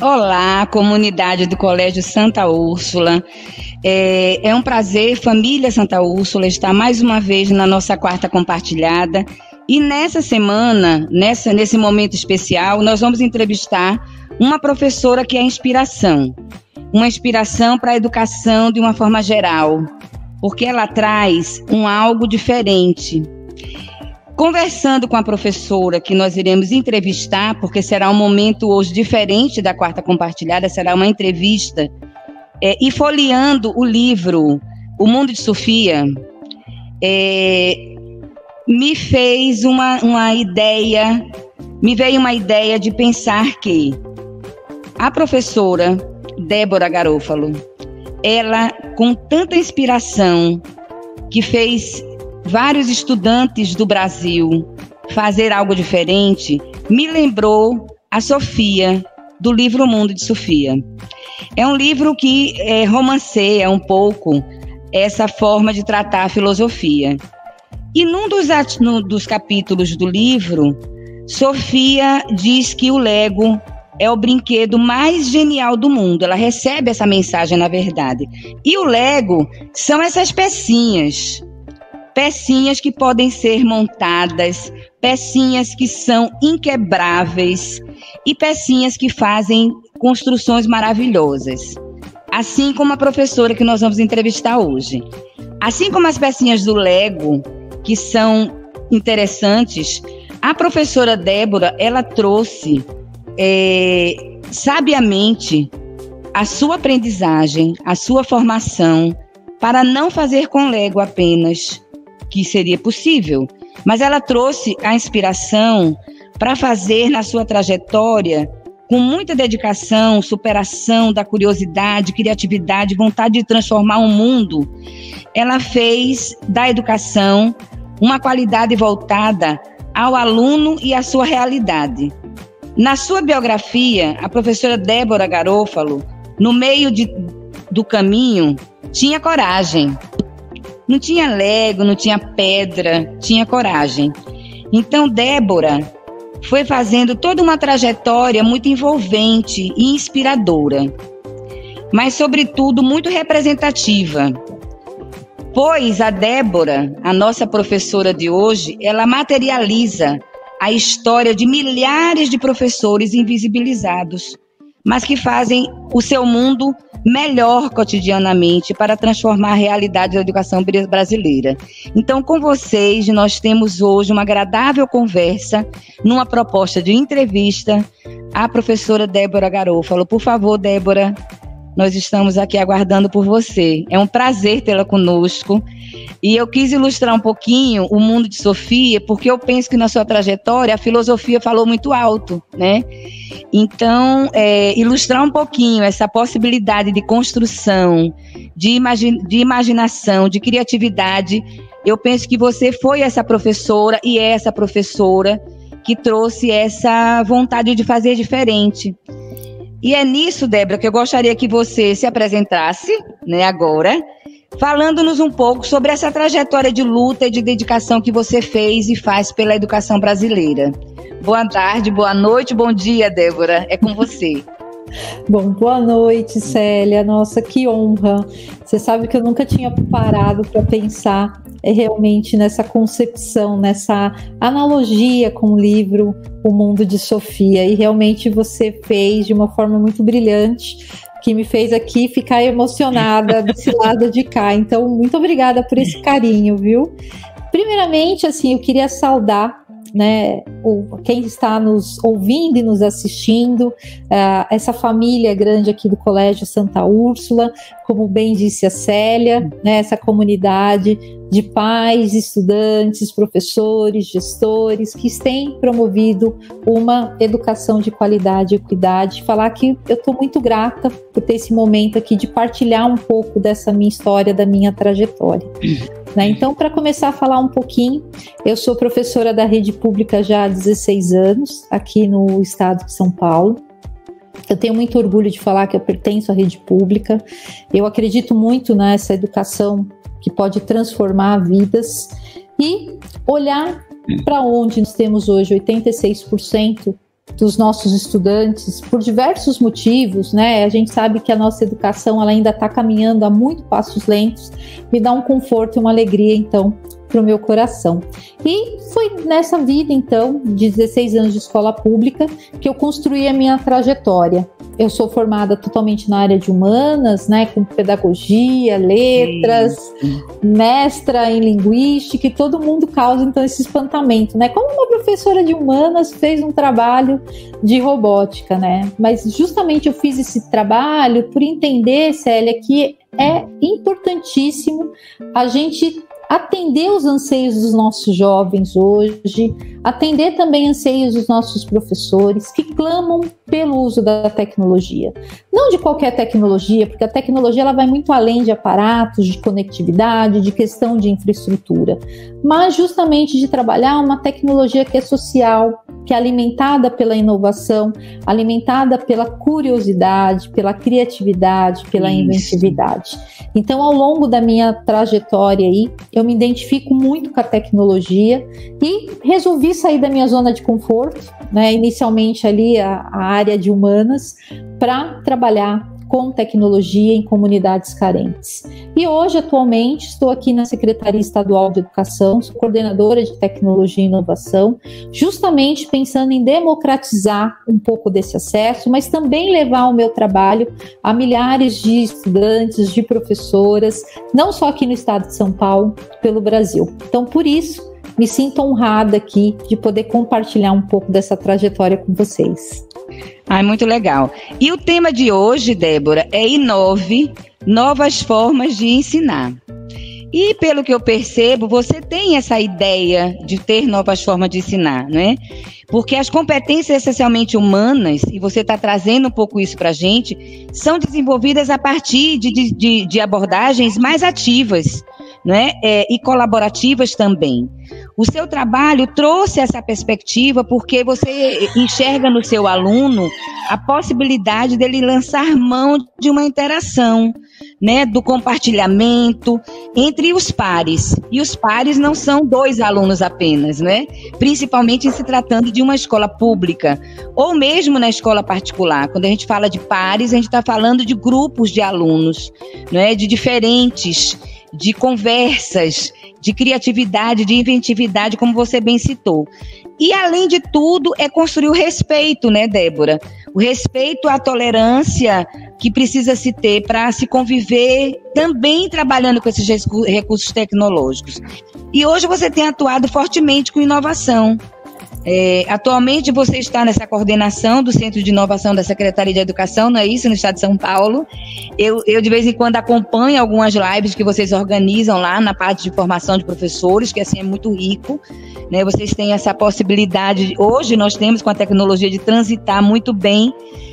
Olá, comunidade do Colégio Santa Úrsula. É um prazer, família Santa Úrsula, estar mais uma vez na nossa quarta compartilhada. E nessa semana, nesse momento especial, nós vamos entrevistar uma professora que é inspiração. Uma inspiração para a educação de uma forma geral, porque ela traz algo diferente. Conversando com a professora que nós iremos entrevistar, porque será um momento hoje diferente da quarta compartilhada, será uma entrevista, e folheando o livro O Mundo de Sofia, me veio uma ideia de pensar que a professora Débora Garofalo, ela com tanta inspiração, que fez vários estudantes do Brasil fazer algo diferente, me lembrou a Sofia, do livro O Mundo de Sofia. É um livro que romanceia um pouco essa forma de tratar a filosofia. E num dos capítulos do livro, Sofia diz que o Lego é o brinquedo mais genial do mundo. Ela recebe essa mensagem, na verdade. E o Lego são essas pecinhas que podem ser montadas, pecinhas que são inquebráveis e pecinhas que fazem construções maravilhosas. Assim como a professora que nós vamos entrevistar hoje. Assim como as pecinhas do Lego, que são interessantes, a professora Débora, ela trouxe sabiamente a sua aprendizagem, a sua formação, para não fazer com Lego apenas, que seria possível, mas ela trouxe a inspiração para fazer na sua trajetória, com muita dedicação, superação da curiosidade, criatividade, vontade de transformar o mundo. Ela fez da educação uma qualidade voltada ao aluno e à sua realidade. Na sua biografia, a professora Débora Garofalo, no meio do caminho, tinha coragem. Não tinha Lego, não tinha pedra, tinha coragem. Então, Débora foi fazendo toda uma trajetória muito envolvente e inspiradora, mas, sobretudo, muito representativa. Pois a Débora, a nossa professora de hoje, ela materializa a história de milhares de professores invisibilizados, mas que fazem o seu mundo melhor cotidianamente para transformar a realidade da educação brasileira. Então, com vocês, nós temos hoje uma agradável conversa, numa proposta de entrevista, à professora Débora Garofalo. Por favor, Débora, nós estamos aqui aguardando por você. É um prazer tê-la conosco. E eu quis ilustrar um pouquinho o mundo de Sofia, porque eu penso que na sua trajetória a filosofia falou muito alto, né? Então, ilustrar um pouquinho essa possibilidade de construção, de imaginação, de criatividade, eu penso que você foi essa professora e é essa professora que trouxe essa vontade de fazer diferente. E é nisso, Débora, que eu gostaria que você se apresentasse, né, agora, falando-nos um pouco sobre essa trajetória de luta e de dedicação que você fez e faz pela educação brasileira. Boa tarde, boa noite, bom dia, Débora. É com você. Bom, boa noite, Célia. Nossa, que honra. Você sabe que eu nunca tinha parado para pensar realmente nessa concepção, nessa analogia com o livro O Mundo de Sofia. E realmente você fez de uma forma muito brilhante, que me fez aqui ficar emocionada desse lado de cá. Então, muito obrigada por esse carinho, viu? Primeiramente, assim, eu queria saudar, né, quem está nos ouvindo e nos assistindo, essa família grande aqui do Colégio Santa Úrsula, como bem disse a Célia, né, essa comunidade de pais, estudantes, professores, gestores, que têm promovido uma educação de qualidade e equidade. Falar que eu estou muito grata por ter esse momento aqui de partilhar um pouco dessa minha história, da minha trajetória. Né? Então, para começar a falar um pouquinho, eu sou professora da rede pública já há 16 anos, aqui no estado de São Paulo. Eu tenho muito orgulho de falar que eu pertenço à rede pública. Eu acredito muito nessa educação que pode transformar vidas e olhar para onde nós temos hoje 86% dos nossos estudantes, por diversos motivos, né? A gente sabe que a nossa educação ela ainda está caminhando a muito passos lentos, me dá um conforto e uma alegria, então, para o meu coração. E foi nessa vida, então, de 16 anos de escola pública, que eu construí a minha trajetória. Eu sou formada totalmente na área de humanas, né, com pedagogia, letras, mestra em linguística, e todo mundo causa, então, esse espantamento, né? Como uma professora de humanas fez um trabalho de robótica, né? Mas justamente eu fiz esse trabalho por entender, Célia, que é importantíssimo a gente atender os anseios dos nossos jovens hoje, atender também anseios dos nossos professores que clamam pelo uso da tecnologia. Não de qualquer tecnologia, porque a tecnologia ela vai muito além de aparatos, de conectividade, de questão de infraestrutura, mas justamente de trabalhar uma tecnologia que é social, que é alimentada pela inovação, alimentada pela curiosidade, pela criatividade, pela inventividade. Então, ao longo da minha trajetória aí, eu me identifico muito com a tecnologia e resolvi sair da minha zona de conforto, né? Inicialmente ali a área de humanas, para trabalhar com tecnologia em comunidades carentes. E hoje, atualmente, estou aqui na Secretaria Estadual de Educação, sou coordenadora de Tecnologia e Inovação, justamente pensando em democratizar um pouco desse acesso, mas também levar o meu trabalho a milhares de estudantes, de professoras, não só aqui no estado de São Paulo, pelo Brasil. Então, por isso, me sinto honrada aqui de poder compartilhar um pouco dessa trajetória com vocês. Muito legal. E o tema de hoje, Débora, é Inove, novas formas de ensinar. E pelo que eu percebo, você tem essa ideia de ter novas formas de ensinar, não é? Porque as competências essencialmente humanas, e você está trazendo um pouco isso para a gente, são desenvolvidas a partir de abordagens mais ativas, não é? E colaborativas também. O seu trabalho trouxe essa perspectiva porque você enxerga no seu aluno a possibilidade dele lançar mão de uma interação, né, do compartilhamento entre os pares. E os pares não são 2 alunos apenas, né? Principalmente em se tratando de uma escola pública ou mesmo na escola particular. Quando a gente fala de pares, a gente está falando de grupos de alunos, né, de diferentes, de conversas, de criatividade, de inventividade, como você bem citou. E, além de tudo, é construir o respeito, né, Débora? O respeito à tolerância que precisa se ter para se conviver também trabalhando com esses recursos tecnológicos. E hoje você tem atuado fortemente com inovação. Atualmente você está nessa coordenação do Centro de Inovação da Secretaria de Educação, não é isso? No estado de São Paulo. Eu de vez em quando acompanho algumas lives que vocês organizam lá na parte de formação de professores, que assim é muito rico, né? Vocês têm essa possibilidade, hoje nós temos com a tecnologia de transitar muito bem,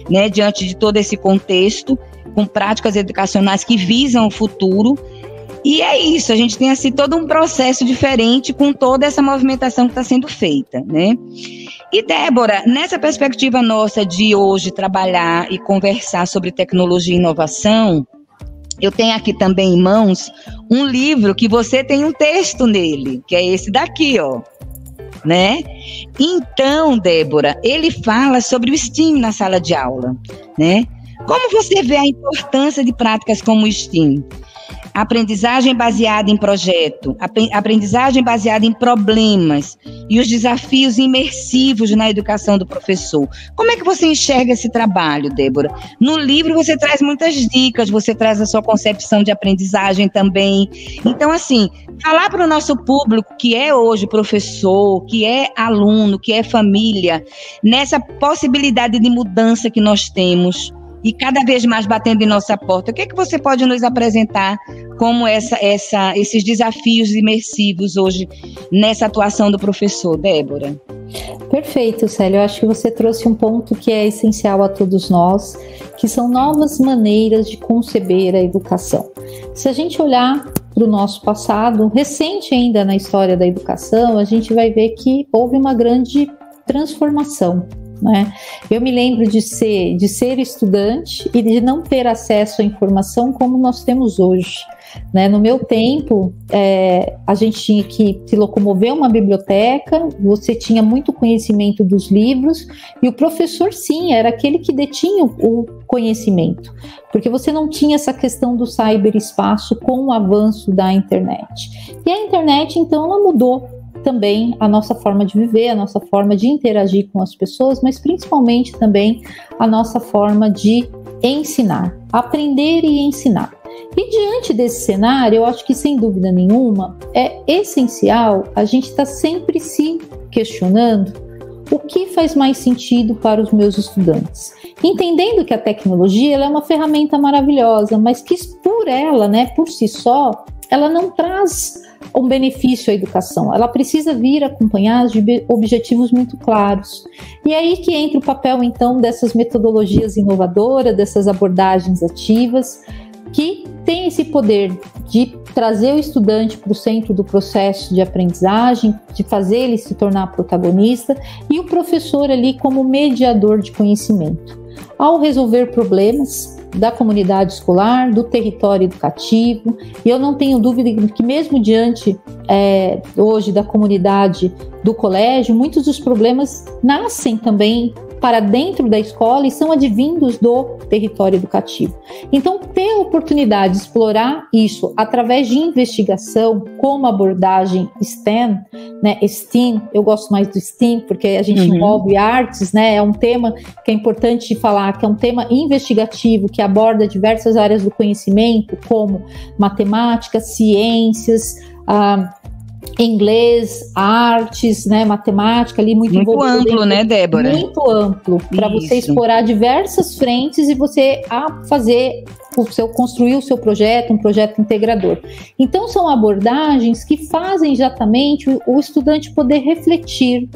né, diante de todo esse contexto, com práticas educacionais que visam o futuro. E é isso, a gente tem assim todo um processo diferente com toda essa movimentação que está sendo feita, né? E Débora, nessa perspectiva nossa de hoje trabalhar e conversar sobre tecnologia e inovação, eu tenho aqui também em mãos um livro que você tem um texto nele, que é esse daqui, ó, né? Então, Débora, ele fala sobre o STEAM na sala de aula, né? Como você vê a importância de práticas como o STEAM? Aprendizagem baseada em projeto, aprendizagem baseada em problemas e os desafios imersivos na educação do professor. Como é que você enxerga esse trabalho, Débora? No livro você traz muitas dicas, você traz a sua concepção de aprendizagem também. Então, assim, falar para o nosso público que é hoje professor, que é aluno, que é família, nessa possibilidade de mudança que nós temos, e cada vez mais batendo em nossa porta, o que é que você pode nos apresentar como esses desafios imersivos hoje nessa atuação do professor, Débora? Perfeito, Célia. Eu acho que você trouxe um ponto que é essencial a todos nós, que são novas maneiras de conceber a educação. Se a gente olhar para o nosso passado, recente ainda na história da educação, a gente vai ver que houve uma grande transformação, né? Eu me lembro de ser estudante e de não ter acesso à informação como nós temos hoje, né? No meu tempo, a gente tinha que se locomover a uma biblioteca, você tinha muito conhecimento dos livros, e o professor, sim, era aquele que detinha o conhecimento, porque você não tinha essa questão do cyberespaço com o avanço da internet. E a internet, então, ela mudou também a nossa forma de viver, a nossa forma de interagir com as pessoas, mas principalmente também a nossa forma de ensinar, aprender e ensinar. E diante desse cenário, eu acho que sem dúvida nenhuma é essencial a gente estar sempre se questionando o que faz mais sentido para os meus estudantes. Entendendo que a tecnologia ela é uma ferramenta maravilhosa, mas que por ela, né, por si só, ela não traz um benefício à educação. Ela precisa vir acompanhada de objetivos muito claros. E aí que entra o papel, então, dessas metodologias inovadoras, dessas abordagens ativas, que tem esse poder de trazer o estudante para o centro do processo de aprendizagem, de fazer ele se tornar protagonista, e o professor ali como mediador de conhecimento. Ao resolver problemas da comunidade escolar, do território educativo, e eu não tenho dúvida que mesmo diante hoje da comunidade do colégio, muitos dos problemas nascem também para dentro da escola e são advindos do território educativo. Então, ter a oportunidade de explorar isso através de investigação, como abordagem STEM, né? STEAM, eu gosto mais do STEAM, porque a gente envolve artes, né? É um tema que é importante de falar, que é um tema investigativo, que aborda diversas áreas do conhecimento, como matemática, ciências, inglês, artes, né, matemática ali muito amplo, né, Débora? Muito amplo, para você explorar diversas frentes e você construir o seu projeto, um projeto integrador. Então são abordagens que fazem exatamente o estudante poder refletir,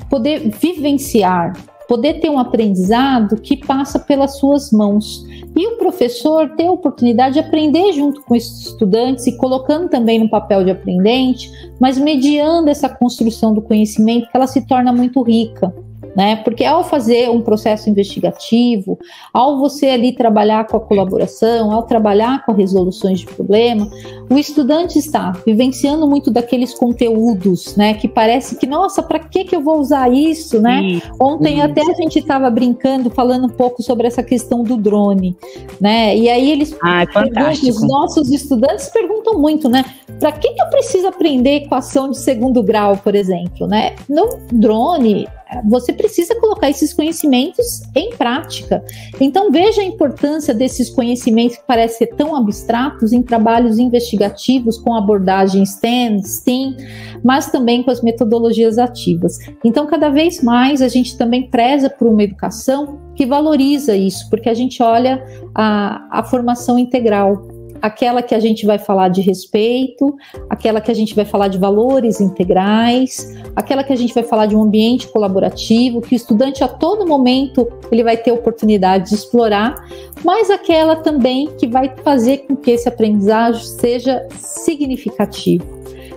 poder vivenciar, poder ter um aprendizado que passa pelas suas mãos. E o professor ter a oportunidade de aprender junto com esses estudantes e colocando também no papel de aprendente, mas mediando essa construção do conhecimento, que ela se torna muito rica, né? Porque ao fazer um processo investigativo, ao você ali trabalhar com a colaboração, ao trabalhar com resoluções de problema, o estudante está vivenciando muito daqueles conteúdos, né? Que parece que, nossa, para que eu vou usar isso, né? Ontem até a gente estava brincando, falando um pouco sobre essa questão do drone, né? E aí eles os nossos estudantes perguntam muito, né? Para que eu preciso aprender equação de segundo grau, por exemplo, né? No drone, você precisa colocar esses conhecimentos em prática. Então veja a importância desses conhecimentos que parecem ser tão abstratos em trabalhos investigativos com abordagens STEM, mas também com as metodologias ativas. Então cada vez mais a gente também preza por uma educação que valoriza isso, porque a gente olha a formação integral, aquela que a gente vai falar de respeito, aquela que a gente vai falar de valores integrais, aquela que a gente vai falar de um ambiente colaborativo, que o estudante a todo momento ele vai ter oportunidade de explorar, mas aquela também que vai fazer com que esse aprendizagem seja significativo,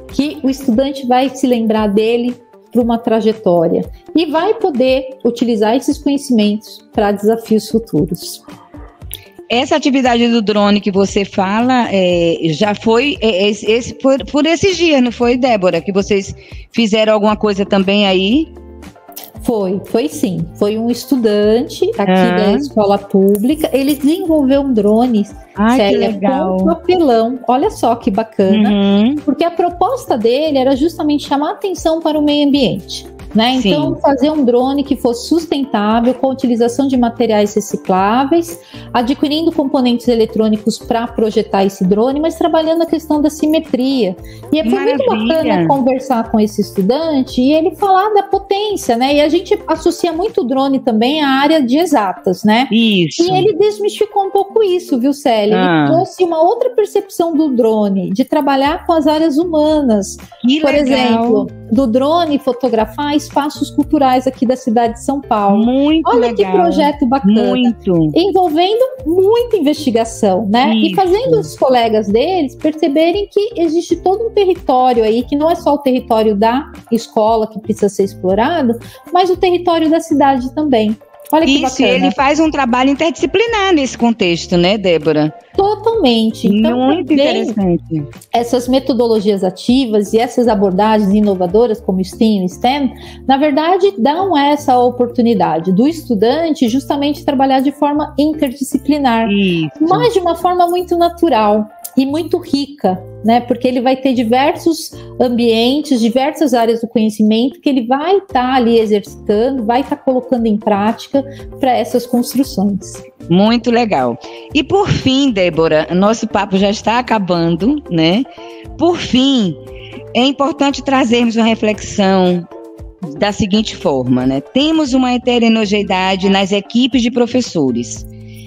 que o estudante vai se lembrar dele para uma trajetória e vai poder utilizar esses conhecimentos para desafios futuros. Essa atividade do drone que você fala já foi por esses dias, não foi, Débora? Que vocês fizeram alguma coisa também aí? Foi sim. Foi um estudante aqui da escola pública. Ele desenvolveu um drone, Célia, com papelão. Olha só que bacana. Porque a proposta dele era justamente chamar atenção para o meio ambiente, né? Então, fazer um drone que fosse sustentável, com a utilização de materiais recicláveis, adquirindo componentes eletrônicos para projetar esse drone, mas trabalhando a questão da simetria. E foi muito bacana conversar com esse estudante e ele falar da potência, né? E a gente associa muito o drone também à área de exatas, né? Isso. E ele desmistificou um pouco isso, viu, Célia? Ele trouxe uma outra percepção do drone, de trabalhar com as áreas humanas. Por exemplo, do drone fotografar espaços culturais aqui da cidade de São Paulo. Muito Olha legal. Que projeto bacana. Muito. Envolvendo muita investigação, né? Isso. E fazendo os colegas deles perceberem que existe todo um território aí, que não é só o território da escola que precisa ser explorado, mas o território da cidade também. Olha que isso, bacana. Ele faz um trabalho interdisciplinar nesse contexto, né, Débora? Totalmente. Então, muito interessante. Essas metodologias ativas e essas abordagens inovadoras como STEAM e STEM, na verdade, dão essa oportunidade do estudante justamente trabalhar de forma interdisciplinar, mas de uma forma muito natural e muito rica, né? Porque ele vai ter diversos ambientes, diversas áreas do conhecimento que ele vai estar ali exercitando, vai estar colocando em prática para essas construções. Muito legal. E por fim, Débora, nosso papo já está acabando, né? Por fim, é importante trazermos uma reflexão da seguinte forma, né? Temos uma heterogeneidade nas equipes de professores.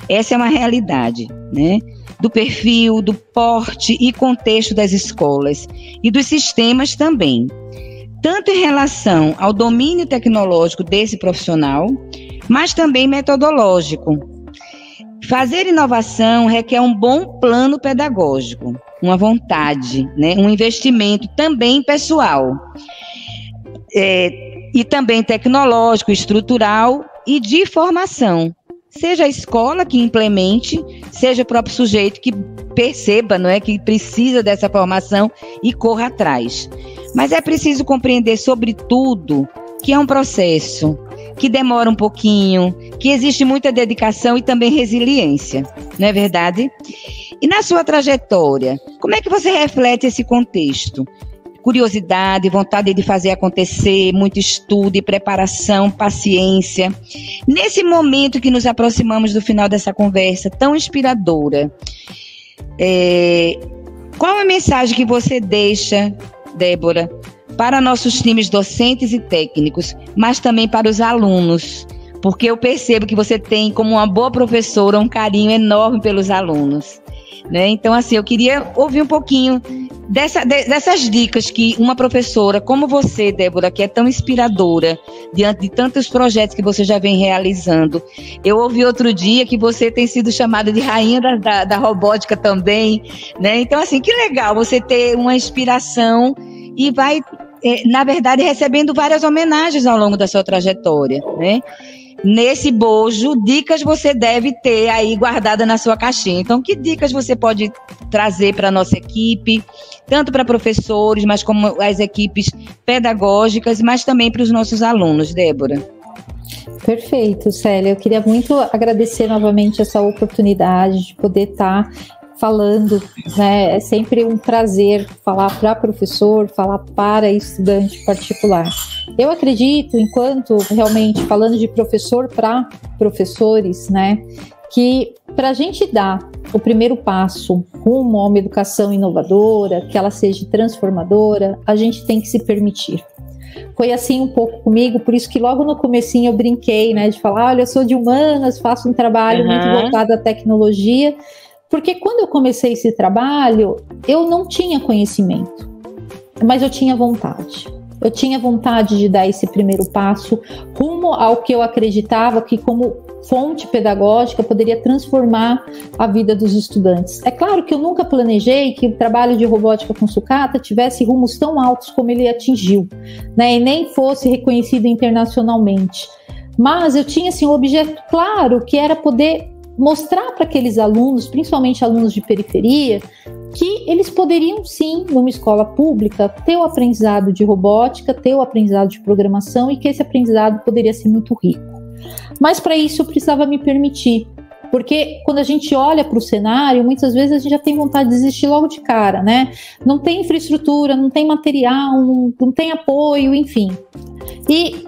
Essa é uma realidade, né? Do perfil, do porte e contexto das escolas e dos sistemas também. Tanto em relação ao domínio tecnológico desse profissional, mas também metodológico. Fazer inovação requer um bom plano pedagógico, uma vontade, né? Um investimento também pessoal, e também tecnológico, estrutural e de formação. Seja a escola que implemente, seja o próprio sujeito que perceba, não é, que precisa dessa formação e corra atrás. Mas é preciso compreender, sobretudo, que é um processo que demora um pouquinho, que existe muita dedicação e também resiliência, não é verdade? E na sua trajetória, como é que você reflete esse contexto? Curiosidade, vontade de fazer acontecer, muito estudo e preparação, paciência. Nesse momento que nos aproximamos do final dessa conversa tão inspiradora, qual a mensagem que você deixa, Débora, para nossos times docentes e técnicos, mas também para os alunos? Porque eu percebo que você tem, como uma boa professora, um carinho enorme pelos alunos, né? Então, assim, eu queria ouvir um pouquinho dessas dicas que uma professora como você, Débora, que é tão inspiradora diante de tantos projetos que você já vem realizando. Eu ouvi outro dia que você tem sido chamada de rainha da robótica também, né? Então, assim, que legal você ter uma inspiração e vai, na verdade, recebendo várias homenagens ao longo da sua trajetória, né? Nesse bojo, dicas você deve ter aí guardada na sua caixinha. Então, que dicas você pode trazer para a nossa equipe, tanto para professores, mas como as equipes pedagógicas, mas também para os nossos alunos, Débora? Perfeito, Célia. Eu queria muito agradecer novamente essa oportunidade de poder estar falando, né? É sempre um prazer falar para professor, falar para estudante particular. Eu acredito, enquanto realmente falando de professor para professores, né, que para a gente dar o primeiro passo rumo a uma educação inovadora, que ela seja transformadora, a gente tem que se permitir. Foi assim um pouco comigo, por isso que logo no comecinho eu brinquei, né, de falar, olha, eu sou de humanas, faço um trabalho muito voltado à tecnologia, porque quando eu comecei esse trabalho, eu não tinha conhecimento, mas eu tinha vontade. Eu tinha vontade de dar esse primeiro passo rumo ao que eu acreditava que como fonte pedagógica poderia transformar a vida dos estudantes. É claro que eu nunca planejei que o trabalho de robótica com sucata tivesse rumos tão altos como ele atingiu, né, e nem fosse reconhecido internacionalmente. Mas eu tinha assim, um objeto claro que era poder mostrar para aqueles alunos, principalmente alunos de periferia, que eles poderiam sim, numa escola pública, ter o aprendizado de robótica, ter o aprendizado de programação e que esse aprendizado poderia ser muito rico. Mas para isso eu precisava me permitir, porque quando a gente olha para o cenário, muitas vezes a gente já tem vontade de desistir logo de cara, né? Não tem infraestrutura, não tem material, não tem apoio, enfim. E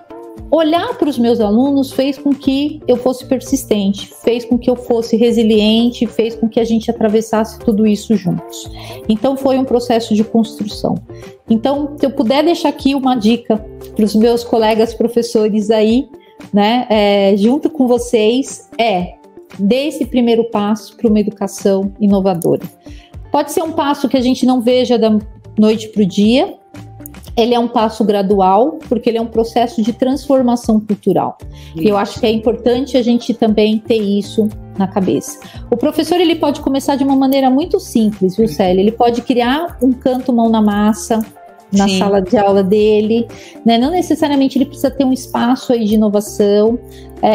olhar para os meus alunos fez com que eu fosse persistente, fez com que eu fosse resiliente, fez com que a gente atravessasse tudo isso juntos. Então foi um processo de construção. Então, se eu puder deixar aqui uma dica para os meus colegas professores aí, né, junto com vocês, dê esse primeiro passo para uma educação inovadora. Pode ser um passo que a gente não veja da noite para o dia, ele é um passo gradual, porque ele é um processo de transformação cultural. E eu acho que é importante a gente também ter isso na cabeça. O professor, ele pode começar de uma maneira muito simples, viu, Célia? Ele pode criar um canto mão na massa na sala de aula dele, né? Não necessariamente ele precisa ter um espaço aí de inovação.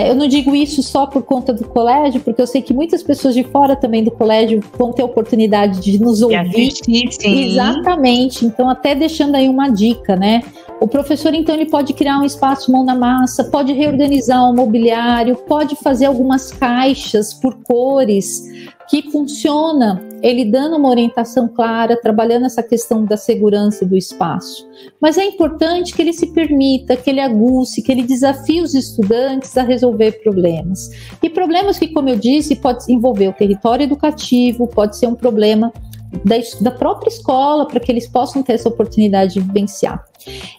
Eu não digo isso só por conta do colégio, porque eu sei que muitas pessoas de fora também do colégio vão ter a oportunidade de nos ouvir. Assistir, sim. Exatamente. Então, até deixando aí uma dica, né? O professor, então, ele pode criar um espaço mão na massa, pode reorganizar o mobiliário, pode fazer algumas caixas por cores, que funciona, ele dando uma orientação clara, trabalhando essa questão da segurança do espaço. Mas é importante que ele se permita, que ele aguce, que ele desafie os estudantes a resolver problemas. E problemas que, como eu disse, pode envolver o território educativo, pode ser um problema da própria escola, para que eles possam ter essa oportunidade de vivenciar.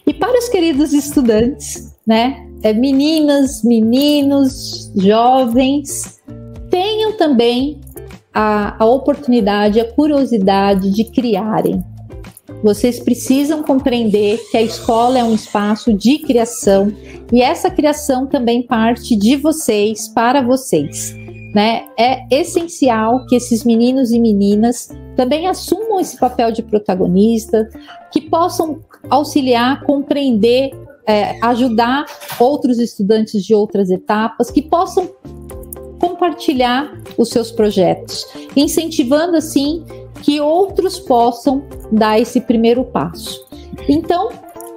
E para os queridos estudantes, né, meninas, meninos, jovens, tenham também a oportunidade, a curiosidade de criarem. Vocês precisam compreender que a escola é um espaço de criação e essa criação também parte de vocês, para vocês, né? É essencial que esses meninos e meninas também assumam esse papel de protagonista, que possam auxiliar, compreender, ajudar outros estudantes de outras etapas, que possam compartilhar os seus projetos, incentivando assim que outros possam dar esse primeiro passo. Então,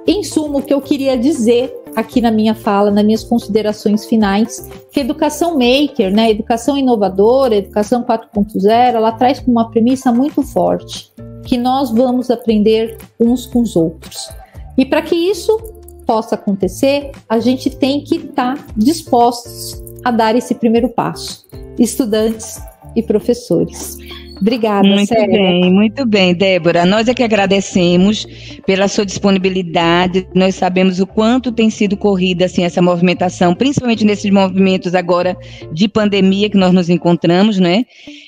em suma, o que eu queria dizer aqui na minha fala, nas minhas considerações finais, que a educação maker, né, a educação inovadora, a educação 4.0, ela traz como uma premissa muito forte, que nós vamos aprender uns com os outros. E para que isso possa acontecer, a gente tem que estar dispostos a dar esse primeiro passo, estudantes e professores. Obrigada, Muito bem, Débora. Nós é que agradecemos pela sua disponibilidade. Nós sabemos o quanto tem sido corrida assim, essa movimentação, principalmente nesses movimentos agora de pandemia que nós nos encontramos, né?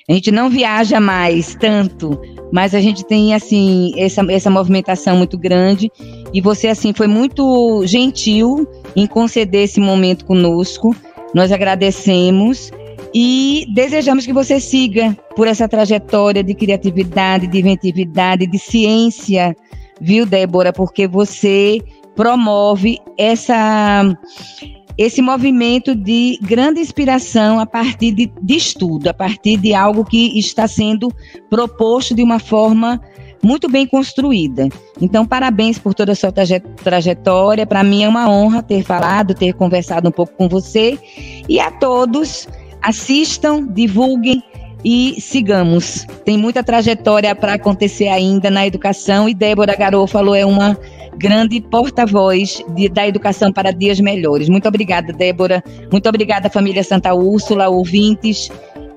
A gente não viaja mais tanto, mas a gente tem assim essa movimentação muito grande e você assim foi muito gentil em conceder esse momento conosco. Nós agradecemos e desejamos que você siga por essa trajetória de criatividade, de inventividade, de ciência, viu, Débora? Porque você promove esse movimento de grande inspiração a partir de estudo, a partir de algo que está sendo proposto de uma forma muito bem construída. Então, parabéns por toda a sua trajetória. Para mim é uma honra ter falado, ter conversado um pouco com você. E a todos, assistam, divulguem e sigamos. Tem muita trajetória para acontecer ainda na educação e Débora Garofalo é uma grande porta-voz da educação para dias melhores. Muito obrigada, Débora. Muito obrigada, família Santa Úrsula, ouvintes.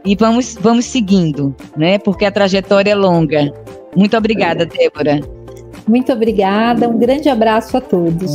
E vamos seguindo, né? Porque a trajetória é longa. Muito obrigada, Débora. Muito obrigada. Um grande abraço a todos.